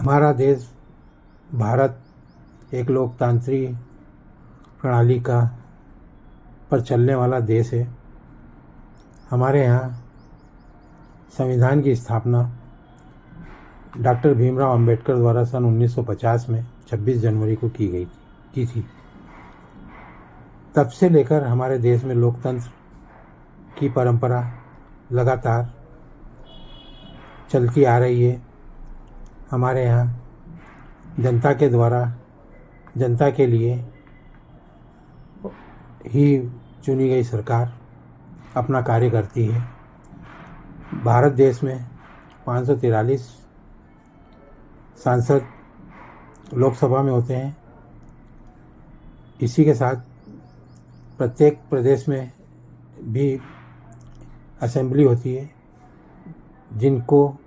हमारा देश भारत एक लोकतांत्रिक प्रणाली का पर चलने वाला देश है। हमारे यहाँ संविधान की स्थापना डॉक्टर भीमराव अंबेडकर द्वारा सन 1950 में 26 जनवरी को की थी। तब से लेकर हमारे देश में लोकतंत्र की परंपरा लगातार चलती आ रही है। हमारे यहाँ जनता के द्वारा जनता के लिए ही चुनी गई सरकार अपना कार्य करती है। भारत देश में 543 सांसद लोकसभा में होते हैं। इसी के साथ प्रत्येक प्रदेश में भी असेंबली होती है जिनको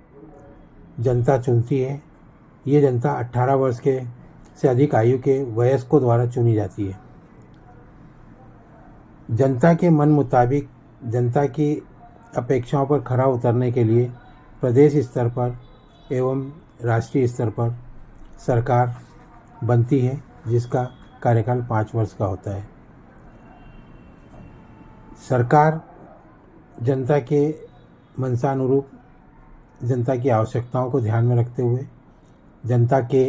जनता चुनती है। ये जनता 18 वर्ष के से अधिक आयु के वयस्कों द्वारा चुनी जाती है। जनता के मन मुताबिक जनता की अपेक्षाओं पर खरा उतरने के लिए प्रदेश स्तर पर एवं राष्ट्रीय स्तर पर सरकार बनती है, जिसका कार्यकाल 5 वर्ष का होता है। सरकार जनता के मनसानुरूप जनता की आवश्यकताओं को ध्यान में रखते हुए जनता के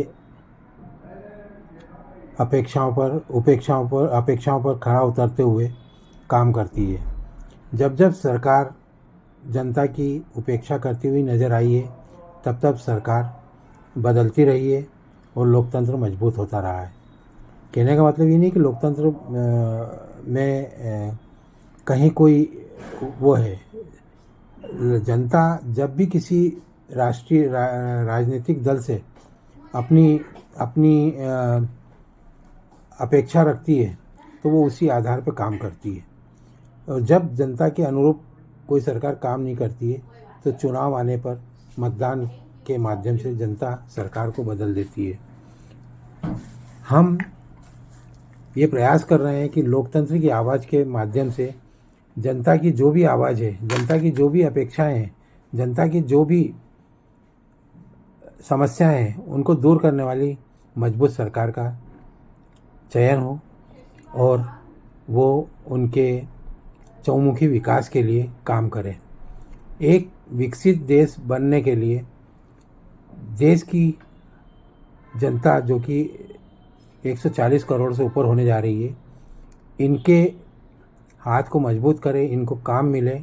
अपेक्षाओं पर खरा उतरते हुए काम करती है। जब जब सरकार जनता की उपेक्षा करती हुई नज़र आई है, तब तब सरकार बदलती रही है और लोकतंत्र मजबूत होता रहा है। कहने का मतलब ये नहीं कि लोकतंत्र में कहीं कोई वो है। जनता जब भी किसी राष्ट्रीय राजनीतिक दल से अपनी अपेक्षा रखती है तो वो उसी आधार पर काम करती है। और जब जनता के अनुरूप कोई सरकार काम नहीं करती है तो चुनाव आने पर मतदान के माध्यम से जनता सरकार को बदल देती है। हम ये प्रयास कर रहे हैं कि लोकतंत्र की आवाज़ के माध्यम से जनता की जो भी आवाज़ है, जनता की जो भी अपेक्षाएं हैं, जनता की जो भी समस्याएं हैं, उनको दूर करने वाली मजबूत सरकार का चयन हो और वो उनके चहुमुखी विकास के लिए काम करे। एक विकसित देश बनने के लिए देश की जनता, जो कि 140 करोड़ से ऊपर होने जा रही है, इनके हाथ को मजबूत करे, इनको काम मिले,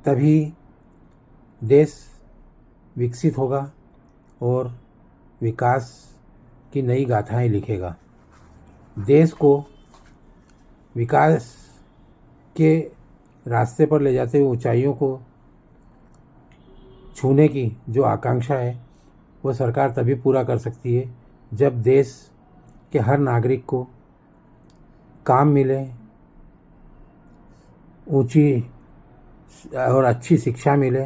तभी देश विकसित होगा और विकास की नई गाथाएं लिखेगा। देश को विकास के रास्ते पर ले जाते हुए ऊंचाइयों को छूने की जो आकांक्षा है, वो सरकार तभी पूरा कर सकती है जब देश के हर नागरिक को काम मिले, ऊंची और अच्छी शिक्षा मिले,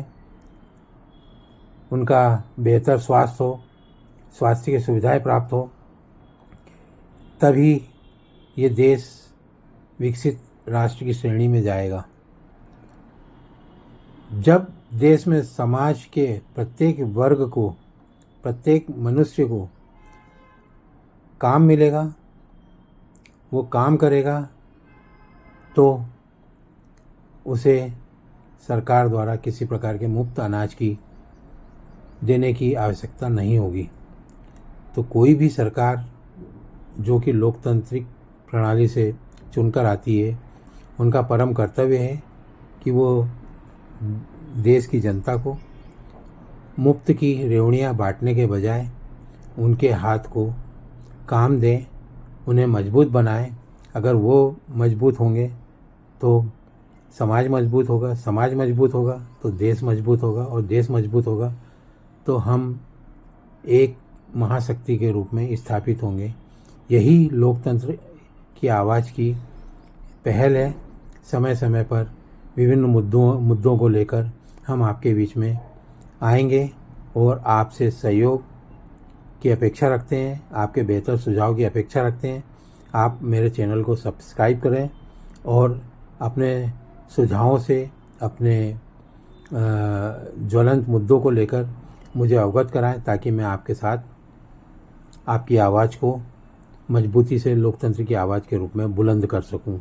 उनका बेहतर स्वास्थ्य हो, स्वास्थ्य की सुविधाएं प्राप्त हो, तभी ये देश विकसित राष्ट्र की श्रेणी में जाएगा। जब देश में समाज के प्रत्येक वर्ग को, प्रत्येक मनुष्य को काम मिलेगा, वो काम करेगा, तो उसे सरकार द्वारा किसी प्रकार के मुफ्त अनाज की देने की आवश्यकता नहीं होगी। तो कोई भी सरकार जो कि लोकतांत्रिक प्रणाली से चुनकर आती है, उनका परम कर्तव्य है कि वो देश की जनता को मुफ्त की रेवड़ियाँ बांटने के बजाय उनके हाथ को काम दें, उन्हें मजबूत बनाएं। अगर वो मजबूत होंगे तो समाज मजबूत होगा, समाज मजबूत होगा तो देश मजबूत होगा, और देश मजबूत होगा तो हम एक महाशक्ति के रूप में स्थापित होंगे। यही लोकतंत्र की आवाज़ की पहल है। समय समय पर विभिन्न मुद्दों को लेकर हम आपके बीच में आएंगे और आपसे सहयोग की अपेक्षा रखते हैं, आपके बेहतर सुझाव की अपेक्षा रखते हैं। आप मेरे चैनल को सब्सक्राइब करें और अपने सुझावों से, अपने ज्वलंत मुद्दों को लेकर मुझे अवगत कराएं ताकि मैं आपके साथ आपकी आवाज़ को मजबूती से लोकतंत्र की आवाज़ के रूप में बुलंद कर सकूं।